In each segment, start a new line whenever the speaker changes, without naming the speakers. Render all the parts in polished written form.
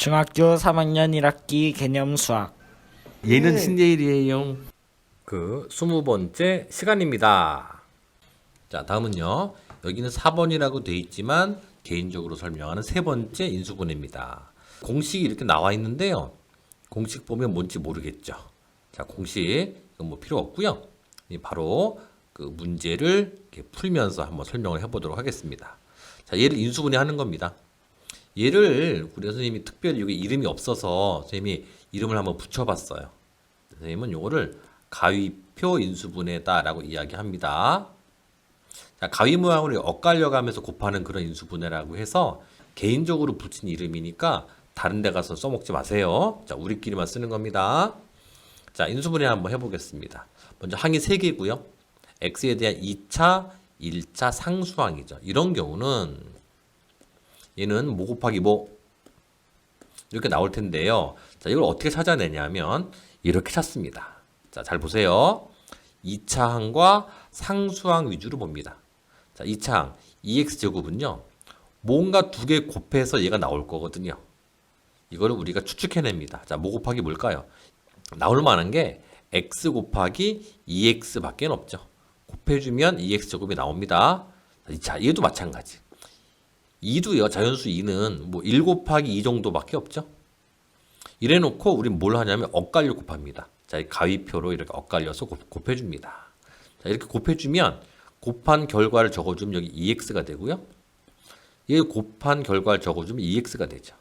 중학교 3학년 1학기 개념 수학.
얘는 신예일이에요. 그 20번째 시간입니다. 자, 다음은요. 여기는 4번이라고 돼 있지만 개인적으로 설명하는 세 번째 인수분해입니다. 공식이 이렇게 나와 있는데요. 공식 보면 뭔지 모르겠죠. 자, 공식 이건 뭐 필요 없고요. 바로 그 문제를 이렇게 풀면서 한번 설명을 해보도록 하겠습니다. 자, 얘를 인수분해 하는 겁니다. 얘를 우리 선생님이 특별히 여기 이름이 없어서 선생님이 이름을 한번 붙여봤어요. 선생님은 요거를 가위표 인수분해다라고 이야기합니다. 자, 가위 모양으로 엇갈려 가면서 곱하는 그런 인수분해라고 해서 개인적으로 붙인 이름이니까 다른 데 가서 써먹지 마세요. 자, 우리끼리만 쓰는 겁니다. 자, 인수분해 한번 해보겠습니다. 먼저 항이 3개고요. x에 대한 2차, 1차 상수항이죠. 이런 경우는 얘는 뭐 곱하기 뭐 이렇게 나올 텐데요. 자, 이걸 어떻게 찾아내냐면 이렇게 찾습니다. 자, 잘 보세요. 2차 항과 상수항 위주로 봅니다. 자, 2차 항 2x제곱은요. 뭔가 두 개 곱해서 얘가 나올 거거든요. 이거를 우리가 추측해냅니다. 자, 뭐 곱하기 뭘까요? 나올 만한 게 x 곱하기 2x 밖에 없죠. 곱해주면 2x제곱이 나옵니다. 자, 얘도 마찬가지. 2도요. 자연수 2는 뭐 1 곱하기 2 정도밖에 없죠. 이래 놓고 우린 뭘 하냐면 엇갈려 곱합니다. 자, 이 가위표로 이렇게 엇갈려서 곱해줍니다. 자, 이렇게 곱해주면 곱한 결과를 적어주면 여기 2x가 되고요. 얘 곱한 결과를 적어주면 2x가 되죠.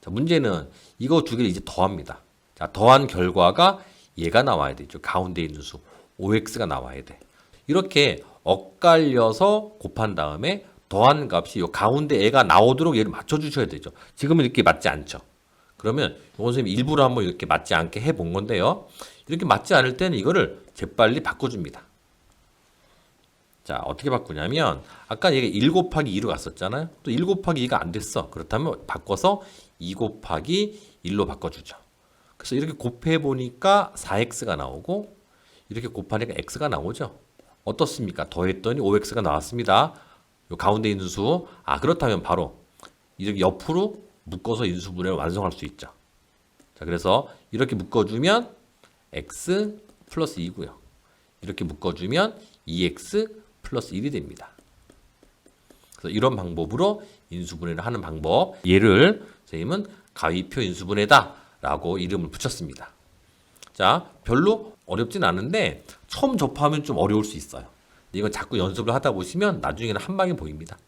자, 문제는 이거 두 개를 이제 더합니다. 자, 더한 결과가 얘가 나와야 되죠. 가운데 있는 수 5x가 나와야 돼. 이렇게 엇갈려서 곱한 다음에 더한 값이 요 가운데 애가 나오도록 얘를 맞춰주셔야 되죠. 지금은 이렇게 맞지 않죠. 그러면 이건 선생님이 일부러 한번 이렇게 맞지 않게 해본 건데요. 이렇게 맞지 않을 때는 이거를 재빨리 바꿔줍니다. 자, 어떻게 바꾸냐면 아까 얘가 1 곱하기 2로 갔었잖아요. 또 1 곱하기 2가 안 됐어. 그렇다면 바꿔서 2 곱하기 1로 바꿔주죠. 그래서 이렇게 곱해보니까 4x가 나오고 이렇게 곱하니까 x가 나오죠. 어떻습니까? 더했더니 5x가 나왔습니다. 요 가운데 있는 수, 그렇다면 바로 이렇게 옆으로 묶어서 인수분해를 완성할 수 있죠. 자, 그래서 이렇게 묶어주면 x 플러스 2고요. 이렇게 묶어주면 2x 플러스 1이 됩니다. 그래서 이런 방법으로 인수분해를 하는 방법, 얘를 선생님은 가위표 인수분해다 라고 이름을 붙였습니다. 자, 별로 어렵진 않은데 처음 접하면 좀 어려울 수 있어요. 이건 자꾸 연습을 하다 보시면 나중에는 한 방에 보입니다.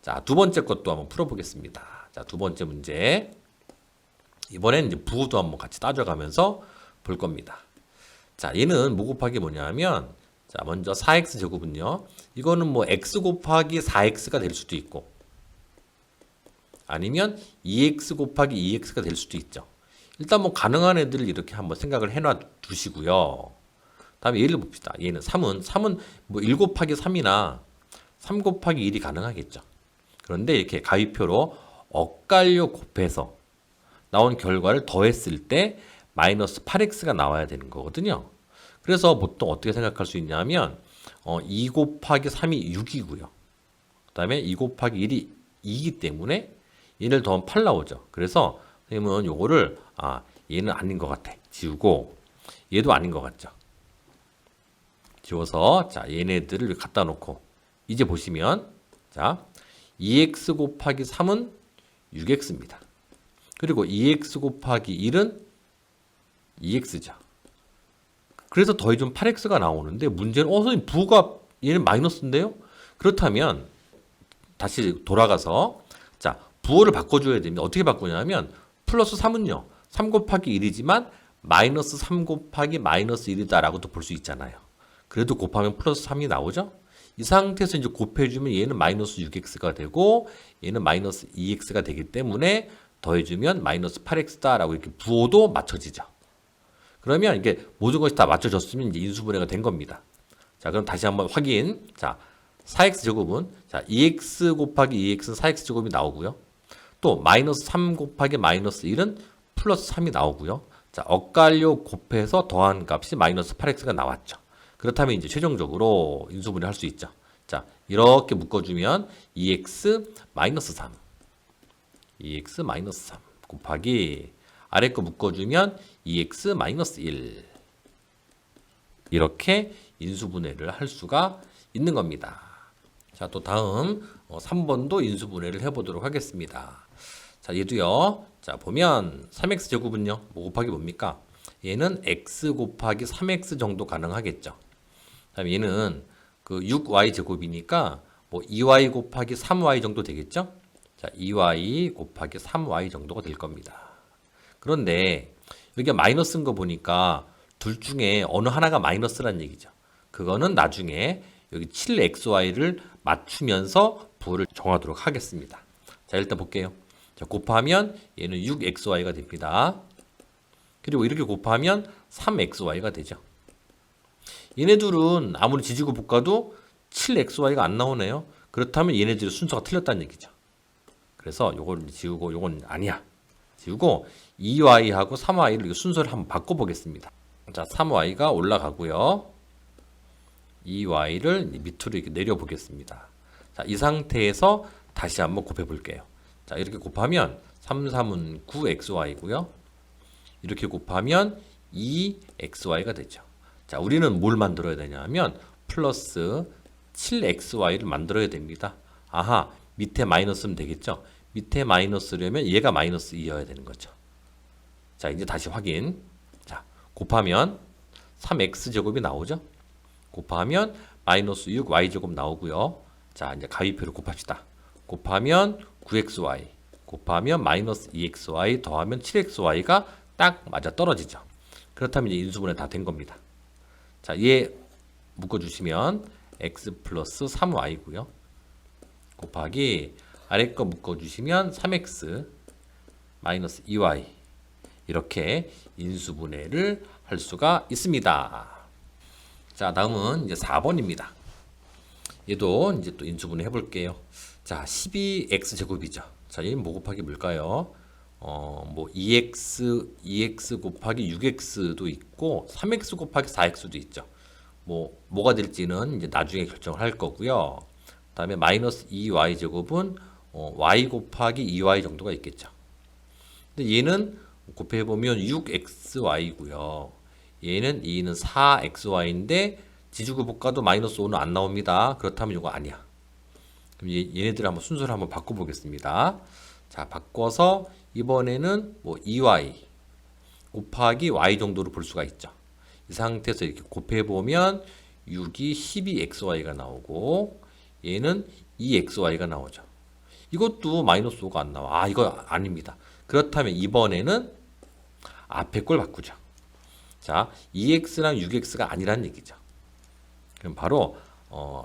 자, 두 번째 것도 한번 풀어보겠습니다. 자, 두 번째 문제. 이번엔 이제 부호도 한번 같이 따져가면서 볼 겁니다. 자, 얘는 뭐 곱하기 뭐냐면, 자, 먼저 4x제곱은요. 이거는 뭐 x 곱하기 4x가 될 수도 있고, 아니면 2x 곱하기 2x가 될 수도 있죠. 일단 뭐 가능한 애들을 이렇게 한번 생각을 해놔 두시고요. 다음에 예를 봅시다. 얘는 3은 뭐 1 곱하기 3이나 3 곱하기 1이 가능하겠죠. 그런데 이렇게 가위표로 엇갈려 곱해서 나온 결과를 더했을 때 마이너스 8x가 나와야 되는 거거든요. 그래서 보통 어떻게 생각할 수 있냐면 2 곱하기 3이 6이고요. 그 다음에 2 곱하기 1이 2이기 때문에 얘를 더하면 8 나오죠. 그래서 선생님은 요거를 얘는 아닌 것 같아. 지우고 얘도 아닌 것 같죠. 지워서 자, 얘네들을 갖다 놓고 이제 보시면 자, 2x 곱하기 3은 6x입니다. 그리고 2x 곱하기 1은 2x죠. 그래서 더해주면 8x가 나오는데 문제는 선생님 부호가 얘는 마이너스인데요? 그렇다면 다시 돌아가서 자, 부호를 바꿔줘야 됩니다. 어떻게 바꾸냐면 플러스 3은요. 3 곱하기 1이지만 마이너스 3 곱하기 마이너스 1이다 라고도 볼 수 있잖아요. 그래도 곱하면 플러스 3이 나오죠? 이 상태에서 이제 곱해주면 얘는 마이너스 6x가 되고 얘는 마이너스 2x가 되기 때문에 더해주면 마이너스 8x다 라고 이렇게 부호도 맞춰지죠. 그러면 이게 모든 것이 다 맞춰졌으면 이제 인수분해가 된 겁니다. 자, 그럼 다시 한번 확인. 자, 4x제곱은 자, 2x 곱하기 2x는 4x제곱이 나오고요. 또 마이너스 3 곱하기 마이너스 1은 플러스 3이 나오고요. 자, 엇갈려 곱해서 더한 값이 마이너스 8x가 나왔죠. 그렇다면 이제 최종적으로 인수분해 할 수 있죠. 자, 이렇게 묶어주면 2x 마이너스 3. 2x 마이너스 3. 곱하기 아래 거 묶어주면 2x-1 이렇게 인수분해를 할 수가 있는 겁니다. 자, 또 다음 3번도 인수분해를 해보도록 하겠습니다. 자, 얘도요. 자, 보면 3x 제곱은요. 뭐 곱하기 뭡니까? 얘는 x 곱하기 3x 정도 가능하겠죠. 다음에 얘는 그 6y 제곱이니까 뭐 2y 곱하기 3y 정도 되겠죠? 자, 2y 곱하기 3y 정도가 될 겁니다. 그런데 여기가 마이너스인 거 보니까 둘 중에 어느 하나가 마이너스란 얘기죠. 그거는 나중에 여기 7xy를 맞추면서 부호를 정하도록 하겠습니다. 자, 일단 볼게요. 자, 곱하면 얘는 6xy가 됩니다. 그리고 이렇게 곱하면 3xy가 되죠. 얘네들은 아무리 지지고 볶아도 7xy가 안 나오네요. 그렇다면 얘네들의 순서가 틀렸다는 얘기죠. 그래서 요걸 지우고 요건 아니야. 지우고 2y하고 3y를 순서를 한번 바꿔보겠습니다. 자, 3y가 올라가고요. 2y를 밑으로 이렇게 내려보겠습니다. 자, 이 상태에서 다시 한번 곱해볼게요. 자, 이렇게 곱하면 3, 3은 9xy고요. 이렇게 곱하면 2xy가 되죠. 자, 우리는 뭘 만들어야 되냐면 플러스 7xy를 만들어야 됩니다. 아하, 밑에 마이너스면 되겠죠. 밑에 마이너스려면 얘가 마이너스 2여야 되는 거죠. 자, 이제 다시 확인. 자, 곱하면 3x제곱이 나오죠. 곱하면 마이너스 6y제곱 나오고요. 자, 이제 가위표를 곱합시다. 곱하면 9xy, 곱하면 마이너스 2xy 더하면 7xy가 딱 맞아 떨어지죠. 그렇다면 이제 인수분해 다 된 겁니다. 자, 얘 묶어주시면 x 플러스 3y고요. 곱하기 아래 거 묶어주시면 3x 마이너스 2y 이렇게 인수분해를 할 수가 있습니다. 자, 다음은 이제 4번입니다. 얘도 이제 또 인수분해 해볼게요. 자, 12x 제곱이죠. 자, 얘는 뭐 곱하기 뭘까요? 뭐 2x 곱하기 6x도 있고 3x 곱하기 4x도 있죠. 뭐가 될지는 이제 나중에 결정을 할 거고요. 그다음에 마이너스 2y 제곱은 y 곱하기 2y 정도가 있겠죠. 근데 얘는 곱해 보면 6xy고요. 얘는 2는 4xy인데 지지고 볶아도 마이너스 5는 안 나옵니다. 그렇다면 이거 아니야. 그럼 얘네들 한번 순서를 한번 바꿔 보겠습니다. 자, 바꿔서 이번에는 뭐 2y 곱하기 y 정도로 볼 수가 있죠. 이 상태에서 이렇게 곱해 보면 6이 12xy가 나오고 얘는 2xy가 나오죠. 이것도 마이너스 5가 안 나와. 아, 이거 아닙니다. 그렇다면 이번에는 앞에 걸 바꾸죠. 자, 2x랑 6x가 아니란 얘기죠. 그럼 바로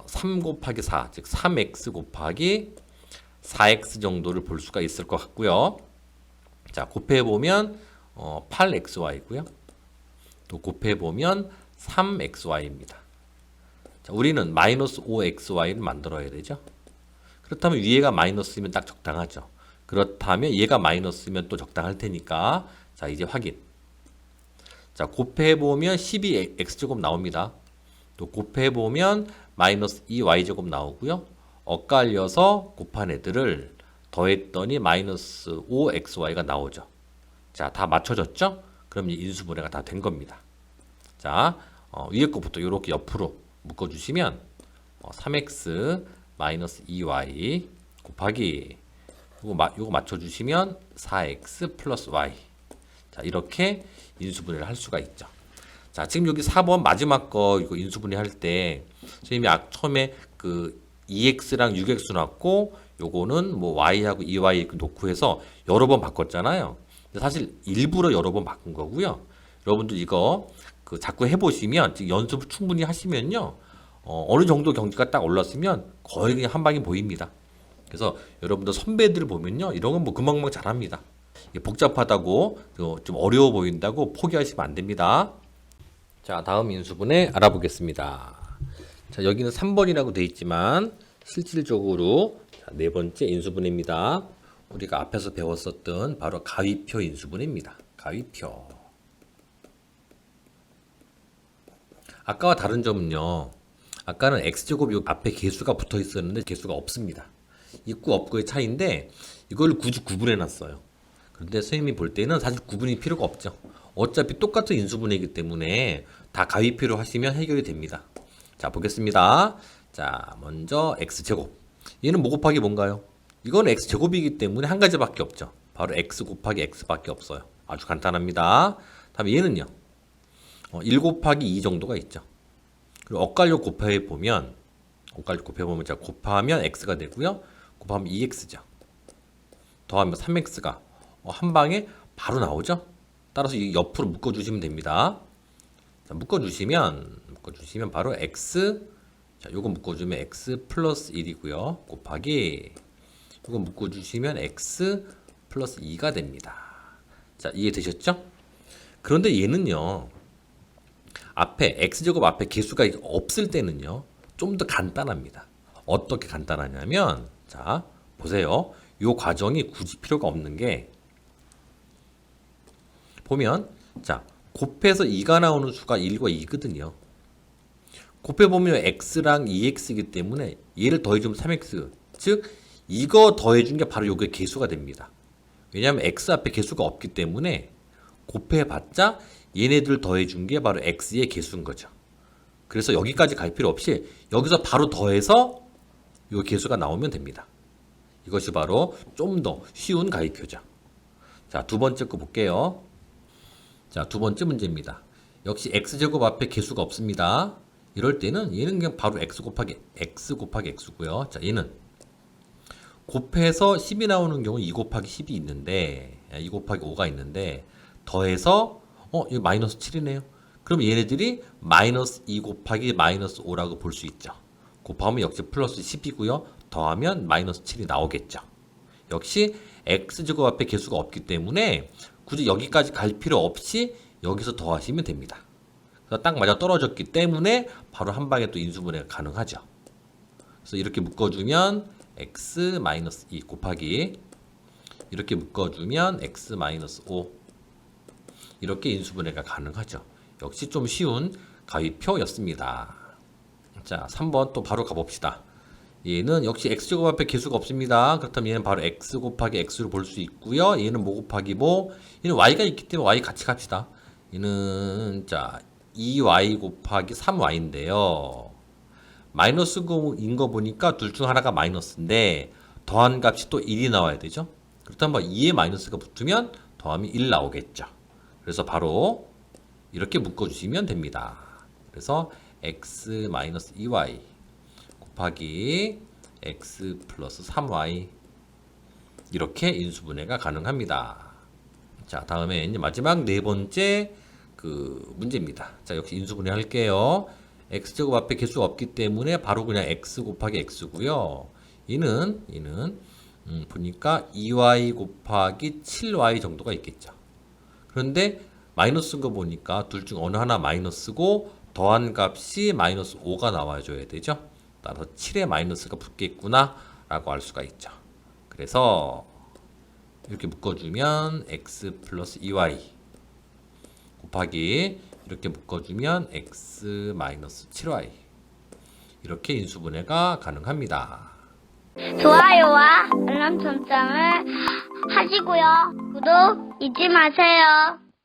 3 곱하기 4, 즉 3x 곱하기 4x 정도를 볼 수가 있을 것 같고요. 자, 곱해보면 8xy고요. 또 곱해보면 3xy입니다. 자, 우리는 마이너스 5xy를 만들어야 되죠. 그렇다면 위에가 마이너스면 딱 적당하죠. 그렇다면 얘가 마이너스면 또 적당할 테니까 자, 이제 확인. 자, 곱해보면 12x제곱 나옵니다. 또 곱해보면 마이너스 2y제곱 나오고요. 엇갈려서 곱한 애들을 더했더니 마이너스 5xy가 나오죠. 자, 다 맞춰졌죠? 그럼 이제 인수분해가 다 된 겁니다. 자, 위에 것부터 이렇게 옆으로 묶어주시면 3x 마이너스 2y 곱하기 요거 맞춰주시면 4x 플러스 y. 자, 이렇게 인수분해를 할 수가 있죠. 자, 지금 여기 4번 마지막 거 이거 인수분해 할 때 선생님이 처음에 그 2x랑 6x 나왔고 요거는 뭐 y하고 2y 이렇게 놓고 해서 여러 번 바꿨잖아요. 근데 사실 일부러 여러 번 바꾼 거고요. 여러분들 이거 그 자꾸 해보시면 연습을 충분히 하시면요. 어느 정도 경지가 딱 올랐으면 거의 그냥 한 방에 보입니다. 그래서 여러분들 선배들을 보면요. 이런 건 뭐 금방금방 잘합니다. 복잡하다고 좀 어려워 보인다고 포기하시면 안 됩니다. 자, 다음 인수분해 알아보겠습니다. 자, 여기는 3번이라고 되어 있지만 실질적으로 네 번째 인수분해입니다. 우리가 앞에서 배웠었던 바로 가위표 인수분해입니다. 가위표. 아까와 다른 점은요. 아까는 x제곱이 앞에 개수가 붙어 있었는데 개수가 없습니다. 있고 없고의 차이인데 이걸 굳이 구분해 놨어요. 그런데 선생님이 볼 때는 사실 구분이 필요가 없죠. 어차피 똑같은 인수분해이기 때문에 다 가위표로 하시면 해결이 됩니다. 자, 보겠습니다. 자, 먼저 x제곱. 얘는 뭐 곱하기 뭔가요? 이건 x제곱이기 때문에 한 가지밖에 없죠. 바로 x 곱하기 x밖에 없어요. 아주 간단합니다. 다음에 얘는요. 1 곱하기 2 정도가 있죠. 그리고 엇갈려 곱해보면 자, 곱하면 x가 되고요. 곱하면 2x죠. 더하면 3x가 한 방에 바로 나오죠. 따라서 이 옆으로 묶어주시면 됩니다. 자, 묶어주시면 바로 x, 자, 요거 묶어주면 x 플러스 1이고요. 곱하기 요거 묶어주시면 x 플러스 2가 됩니다. 자, 이해되셨죠? 그런데 얘는요. 앞에 x제곱 앞에 개수가 없을 때는요. 좀 더 간단합니다. 어떻게 간단하냐면 자, 보세요. 요 과정이 굳이 필요가 없는 게 보면 자, 곱해서 2가 나오는 수가 1과 2거든요. 곱해보면 x랑 2x이기 때문에 얘를 더해주면 3x, 즉 이거 더해준 게 바로 요게 개수가 됩니다. 왜냐하면 x 앞에 개수가 없기 때문에 곱해봤자 얘네들 더해준 게 바로 x의 개수인 거죠. 그래서 여기까지 갈 필요 없이 여기서 바로 더해서 요 개수가 나오면 됩니다. 이것이 바로 좀 더 쉬운 가위표죠. 자, 두 번째 거 볼게요. 자, 두 번째 문제입니다. 역시 x제곱 앞에 개수가 없습니다. 이럴 때는 얘는 그냥 바로 x 곱하기 x고요. 자, 얘는 곱해서 10이 나오는 경우 2 곱하기 10이 있는데 2 곱하기 5가 있는데 더해서 이거 마이너스 7이네요. 그럼 얘네들이 마이너스 2 곱하기 마이너스 5라고 볼 수 있죠. 곱하면 역시 플러스 10이고요. 더하면 마이너스 7이 나오겠죠. 역시 x제곱 앞에 개수가 없기 때문에 굳이 여기까지 갈 필요 없이 여기서 더하시면 됩니다. 그래서 딱 맞아 떨어졌기 때문에 바로 한 방에 또 인수분해가 가능하죠. 그래서 이렇게 묶어주면 x-2 곱하기 이렇게 묶어주면 x-5 이렇게 인수분해가 가능하죠. 역시 좀 쉬운 가위표였습니다. 자, 3번 또 바로 가봅시다. 얘는 역시 x제곱 앞에 개수가 없습니다. 그렇다면 얘는 바로 x 곱하기 x로 볼 수 있고요. 얘는 뭐 곱하기 뭐? 얘는 y가 있기 때문에 y 같이 갑시다. 얘는 자 2y 곱하기 3y인데요. 마이너스인 거 보니까 둘 중 하나가 마이너스인데 더한 값이 또 1이 나와야 되죠. 그렇다면 2에 마이너스가 붙으면 더하면 1 나오겠죠. 그래서 바로 이렇게 묶어주시면 됩니다. 그래서 x-2y 곱하기 x 플러스 3y 이렇게 인수분해가 가능합니다. 자, 다음에 이제 마지막 네 번째 그 문제입니다. 자, 역시 인수분해 할게요. x제곱 앞에 개수가 없기 때문에 바로 그냥 x 곱하기 x고요. 얘는 보니까 2y 곱하기 7y 정도가 있겠죠. 그런데 마이너스인 거 보니까 둘 중 어느 하나 마이너스고 더한 값이 마이너스 5가 나와줘야 되죠. 따라서 7에 마이너스가 붙겠구나 라고 알 수가 있죠. 그래서 이렇게 묶어주면 x 플러스 2y 곱하기 이렇게 묶어주면 x 마이너스 7y 이렇게 인수분해가 가능합니다.
좋아요와 알람 설정을 하시고요. 구독 잊지 마세요.